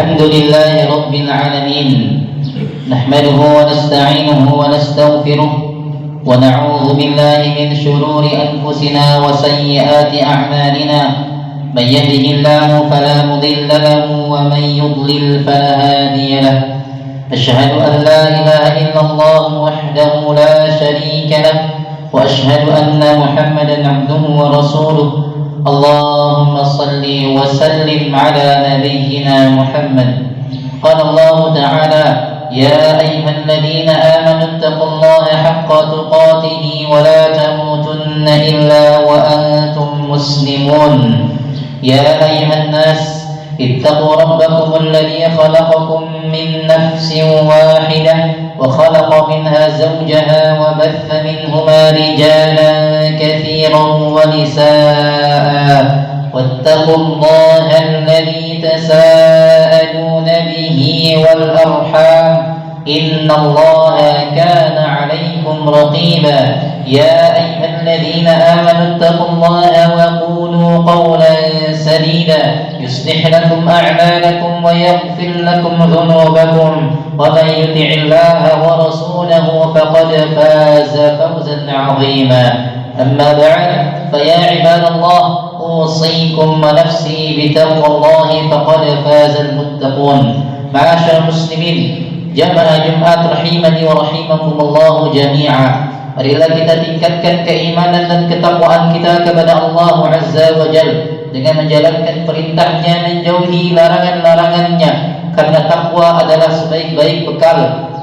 الحمد لله رب العالمين نحمده ونستعينه ونستغفره ونعوذ بالله من شرور أنفسنا وسيئات أعمالنا من يهده الله فلا مضل له ومن يضلل فلا هادي له أشهد أن لا إله إلا الله وحده لا شريك له وأشهد أن محمدا عبده ورسوله اللهم صل وسلم على نبينا محمد قال الله تعالى يا أيها الذين آمنوا اتقوا الله حق تقاته ولا تموتن إلا وأنتم مسلمون يا أيها الناس اتقوا ربكم الذي خلقكم من نفس واحدة وخلق منها زوجها وبث منهما رجالا كثيرا ونساء واتقوا الله الذي تساءلون به والأرحام إن الله كان عليكم رقيبا يا أيها الذين آمنوا اتقوا الله وقولوا قولا سديدا يصلح لكم أعمالكم ويغفر لكم ذنوبكم ومن يطع الله ورسوله فقد فاز فوزا عظيما أما بعد فيا عباد الله أوصيكم ونفسي بتقوى الله فقد فاز المتقون معاشر المسلمين jamaah Jumat rahimani wa rahimakumullah jami'a. Marilah kita tingkatkan keimanan dan ketakwaan kita kepada Allah Azza wa Jalla dengan menjalankan perintahnya, menjauhi larangan-larangannya, karena takwa adalah sebaik-baik bekal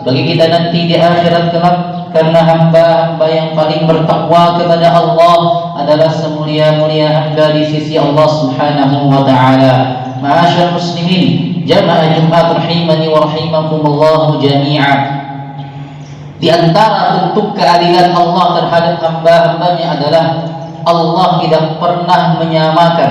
bagi kita nanti di akhirat kelak, karena hamba-hamba yang paling bertakwa kepada Allah adalah semulia-mulia hamba di sisi Allah Subhanahu wa taala. Ma'asyar muslimin, jamaah Jumat rahimani wa rahimakumullah jami'a. Di antara bentuk keadilan Allah terhadap hamba-hambanya adalah Allah tidak pernah menyamakan.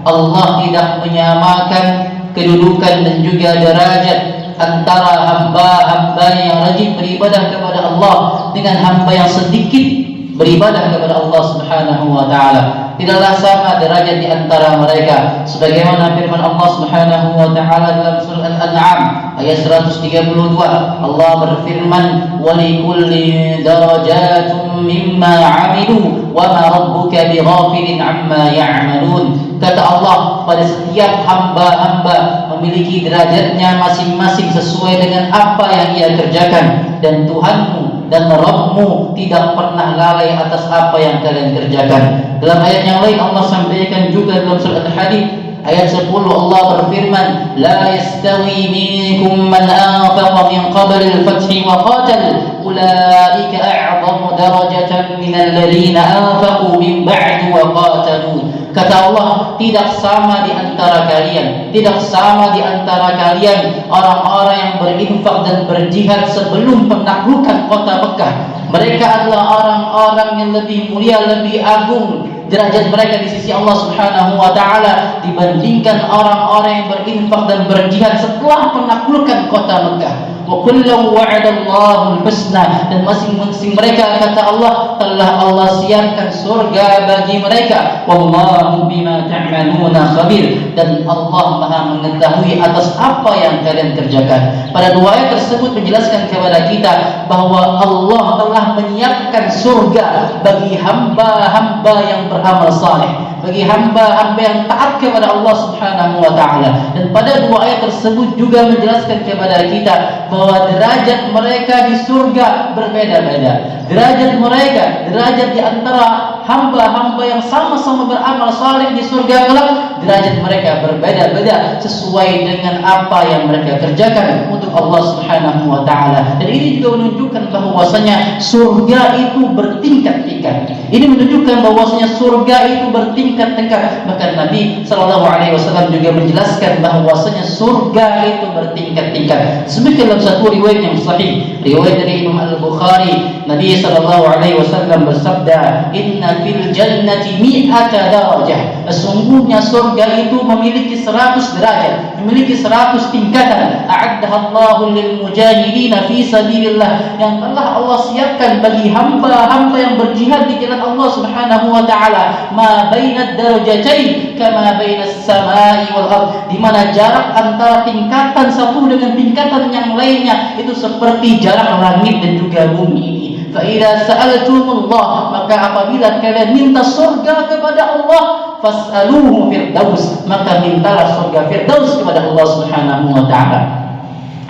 Allah tidak menyamakan kedudukan dan juga derajat antara hamba-hambanya yang rajin beribadah kepada Allah dengan hamba yang sedikit beribadah kepada Allah Subhanahu wa taala. Tidaklah sama derajat di antara mereka, sebagaimana firman Allah Subhanahu wa taala dalam surah Al-An'am ayat 132. Allah berfirman, "Wa likulli darajatun mimma 'amilu wa ma rabbuka bighafilin 'amma ya'malun." Kata Allah, pada setiap hamba-hamba memiliki derajatnya masing-masing sesuai dengan apa yang ia kerjakan, dan Tuhanmu dan Rabbmu tidak pernah lalai atas apa yang kalian kerjakan. Dalam ayat yang lain Allah sampaikan juga dalam surah Al-Hadid ayat 10, Allah berfirman, "La yastawi minkum man anfaqa min qabli al-fathi wa qatal, ulaika a'zamu darajatan min alladhina anfaqu min ba'du wa qatalu." Kata Allah, tidak sama di antara kalian, tidak sama di antara kalian orang-orang yang berinfak dan berjihad sebelum penaklukan kota Mekah. Mereka adalah orang-orang yang lebih mulia, lebih agung derajat mereka di sisi Allah Subhanahu wa taala dibandingkan orang-orang yang berinfak dan berjihad setelah penaklukan kota Mekah. Wa kullu wa'adallahu al-husna, dan masing-masing mereka kata Allah telah Allah siapkan surga bagi mereka. Wallahu bima ta'maluna khabir, dan Allah Maha mengetahui atas apa yang kalian kerjakan. Pada dua ayat tersebut menjelaskan kepada kita bahwa Allah telah menyiapkan surga bagi hamba-hamba yang beramal saleh, bagi hamba-hamba yang taat kepada Allah Subhanahu wa taala. Dan pada dua ayat tersebut juga menjelaskan kepada kita bahwa derajat mereka di surga berbeda-beda. Derajat mereka, derajat di antara hamba-hamba yang sama-sama beramal saleh di surga kelak, derajat mereka berbeda-beda sesuai dengan apa yang mereka kerjakan untuk Allah Subhanahu wa taala. Dan ini juga menunjukkan bahwasanya surga itu bertingkat-tingkat. Ini menunjukkan bahwasanya surga itu bertingkat-tingkat. Bahkan Nabi sallallahu alaihi wasallam juga menjelaskan bahwasanya surga itu bertingkat-tingkat. Sebutkan dalam satu riwayat yang sahih, riwayat dari Imam Al-Bukhari, Nabi sallallahu alaihi wasallam bersabda, "Inna fil jannati mi'ata darajah." Sesungguhnya surga itu memiliki 100 derajat, memiliki 100 tingkatan. A'addaha Allahu lil mujahidin fi sabilillah, yang telah Allah siapkan bagi hamba-hamba yang berjihad di jalan Allah Subhanahu wa taala. Ma bainad darajatain kama bainas samai wal ard, di mana jarak antara tingkatan satu dengan tingkatan yang lainnya itu seperti jarak langit dan juga bumi ini. Fa idza sa'altumullah, maka apabila kalian minta surga kepada Allah, fas'aluhu firdaus, maka mintalah surga firdaus kepada Allah Subhanahu wa taala.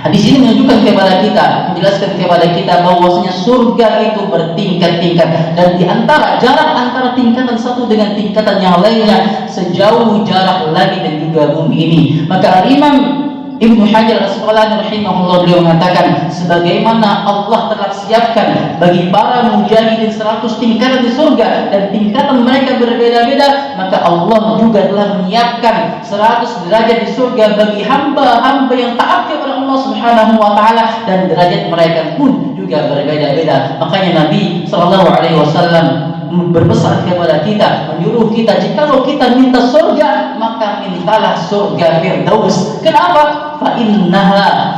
Hadis ini menunjukkan kepada kita, menjelaskan kepada kita bahwasanya surga itu bertingkat-tingkat, dan di antara jarak antara tingkatan satu dengan tingkatan yang lainnya sejauh jarak langit dan juga bumi ini. Maka Imam Ibnu Hajar Al-Asqalani rahimahullah beliau mengatakan, sebagaimana Allah telah siapkan bagi para mujahidin 100 tingkatan di surga dan tingkatan mereka berbeda-beda, maka Allah juga telah menyiapkan 100 derajat di surga bagi hamba-hamba yang taat kepada Allah Subhanahu wa taala, dan derajat mereka pun juga berbeda-beda. Makanya Nabi sallallahu alaihi wasallam berpesan kepada kita, menyuruh kita, jikalau kita minta surga, maka mintalah surga firdaus. Kenapa? Fa innaha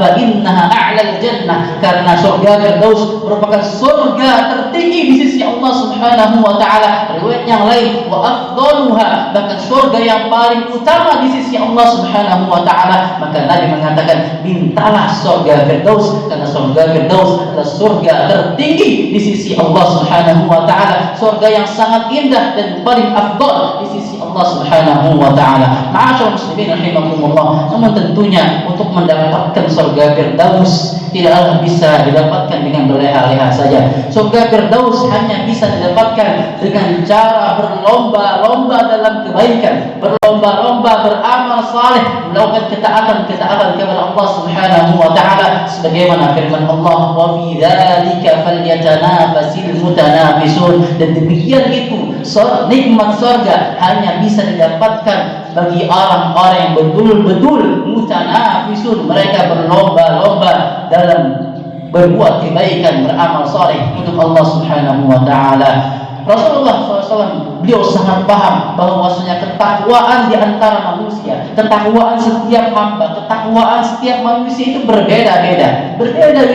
a'lal jannah, karena surga firdaus merupakan surga tertinggi di sisi Allah Subhanahu wa taala. Riwayat yang lain, wa afdaluha, bahkan surga yang paling utama di sisi Allah Subhanahu wa taala. Maka Nabi mengatakan, mintalah surga firdaus, karena surga firdaus adalah surga tertinggi di sisi Allah Subhanahu wa taala, surga yang sangat indah dan paling afdal di sisi Allah Subhanahu wa taala. Ma'asyiral muslimin rahimakumullah, namun tentunya untuk mendapatkan surga firdaus tidaklah bisa didapatkan dengan berleha-leha saja. Surga firdaus hanya bisa didapatkan dengan cara berlomba-lomba dalam kebaikan, berlomba-lomba beramal saleh, melakukan ketaatan-ketaatan kepada Allah Subhanahu wa taala, sebagaimana firman Allah, wa fi dzalika falyatanafasil mutanafisun. Dan demikian itu nikmat surga hanya bisa didapatkan bagi orang-orang yang betul-betul mutanafisun, mereka berlomba-lomba dalam berbuat kebaikan, beramal saleh untuk Allah Subhanahu wa taala. Rasulullah SAW beliau sangat paham bahwasanya ketakwaan di antara manusia, ketakwaan setiap hamba, ketakwaan setiap manusia itu berbeda-beda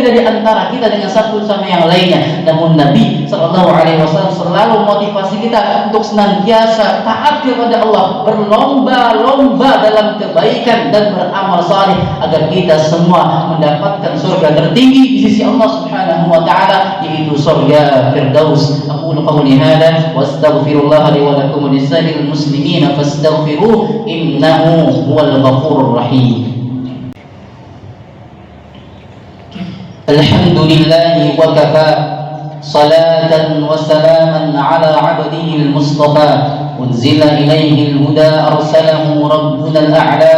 di antara kita dengan satu sama yang lainnya. Namun Nabi SAW selalu motivasi kita untuk senantiasa taat kepada Allah, berlomba-lomba dalam kebaikan dan beramal saleh, agar kita semua mendapatkan surga tertinggi di sisi Allah Subhanahu wa taala, yaitu surga firdaus. Aqulu qawli هذا واستغفر الله لي ولكم ولسائر المسلمين فاستغفروه إنه هو الغفور الرحيم. الحمد لله وكفى صلاة وسلاما على عبده المصطفى أنزل إليه الهدى أرسله ربنا الأعلى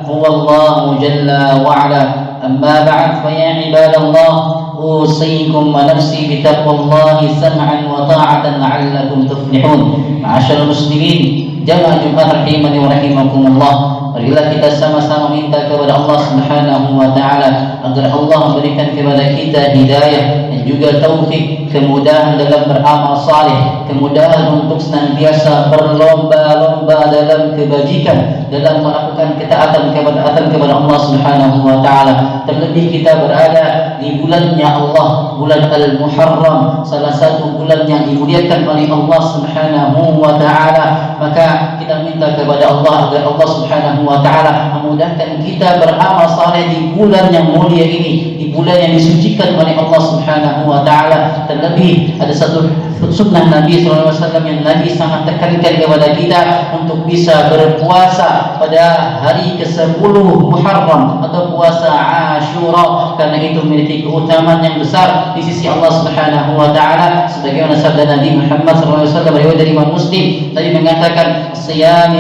هو الله جل وعلا. أما بعد فيا عباد الله أوصيكم ونفسي بتقوى الله سمعا وطاعة لعلكم تفلحون. معاشر المسلمين, jamaah Jumat rahimani wa rahimakumullah, marilah kita sama-sama minta kepada Allah Subhanahu wa taala agar Allah memberikan kepada kita hidayah dan juga taufik, kemudahan dalam beramal saleh, kemudahan untuk senantiasa berlomba-lomba dalam kebajikan, dalam melakukan ketaatan kepada Allah Subhanahu wa taala. Terlebih kita berada di bulannya Allah, bulan Al-Muharram, salah satu bulan yang dimuliakan oleh Allah Subhanahu wa taala. Maka kita minta kepada Allah agar Allah Subhanahu wa taala memudahkan kita beramal saleh di bulan yang mulia ini, di bulan yang disucikan oleh Allah Subhanahu wa taala. Terlebih ada satu sunnah Nabi sallallahu alaihi wasallam yang Nabi sangat tekankan kepada kita untuk bisa berpuasa pada hari ke-10 Muharram atau puasa Ashura, karena itu memiliki keutamaan yang besar di sisi Allah Subhanahu wa taala, sebagaimana sabda Nabi Muhammad sallallahu alaihi wasallam riwayat dari Imam Muslim tadi mengatakan, siyamu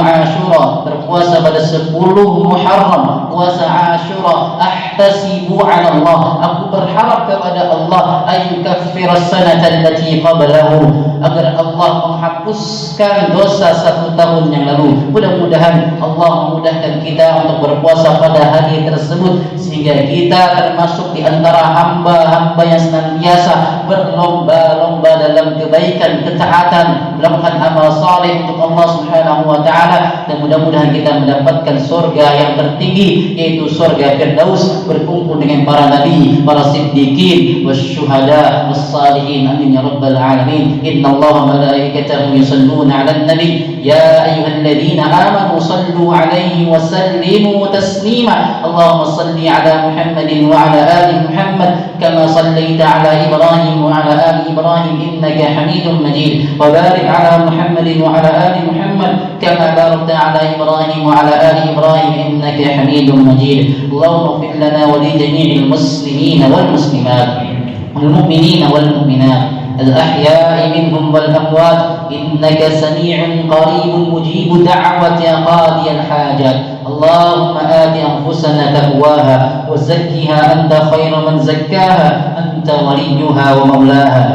Ashura, berpuasa pada 10 Muharram, puasa Ashura, ahtasibu 'ala Allah, aku berharap kepada Allah ayyukaffira as-sanata allati qablahu, agar Allah menghapuskan dosa 1 tahun yang lalu. Mudah-mudahan Allah memudahkan kita untuk berpuasa pada hari tersebut, sehingga kita termasuk di antara hamba-hamba yang senantiasa berlomba-lomba dalam kebaikan, ketaatan, melakukan amal saleh untuk Allah Subhanahu wa taala, dan mudah-mudahan kita mendapatkan surga yang tertinggi, yaitu surga Firdaus, berkumpul dengan para nabi, para siddiqin, wasyuhada, wassalihin. Amin ya rabbal alamin. Innallaha wa malaikatahu yusalluna 'alan nabi ya ayyuhalladzina amanu sallu 'alaihi wa sallimu taslima. Allahumma salli 'ala Muhammadin wa 'ala ali Muhammad kama sallaita 'ala Ibrahim wa 'ala ali Ibrahim innaka Hamidum Majid. Wa barik 'ala Muhammadin wa 'ala ali Muhammad kama barakta 'ala Ibrahim wa 'ala ali Ibrahim innaka Hamidum Majid. Allahumma ighfir lana wa li jami'il muslimin wal muslimat wal mu'minin wal mu'minat الأحياء منهم والأموات إنك سميع قريب مجيب دعوة قاضي الحاجات. اللهم آت أنفسنا تقواها وزكها أنت خير من زكاها أنت وليها ومولاها.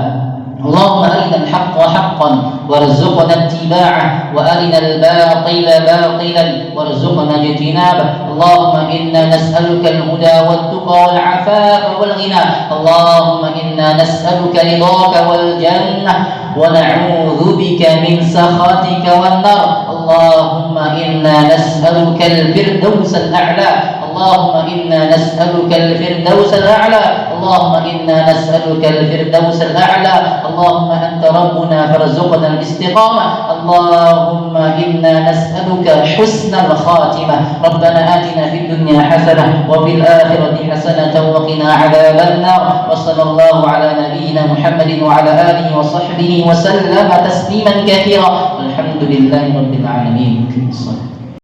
اللهم أرنا الحق حقا وارزقنا اتباعه وأرنا الباطل باطلا وارزقنا اجتنابه. اللهم إنا نسألك الهدى والتقى والعفاف والغنى. اللهم إنا نسألك رضاك والجنة ونعوذ بك من سخطك والنار. اللهم إنا نسألك الفردوس الأعلى. اللهم إنا نسألك الفردوس الأعلى. اللهم إنا نسألك الفردوس الأعلى. اللهم أنت ربنا فارزقنا الاستقامة. اللهم إنا نسألك حسن الخاتمة. ربنا آتنا في الدنيا حسنة وفي الآخرة حسنة وقنا عذاب النار. وصلى الله على نبينا محمد وعلى آله وصحبه وسلم تسليما كثيرا. الحمد لله رب العالمين.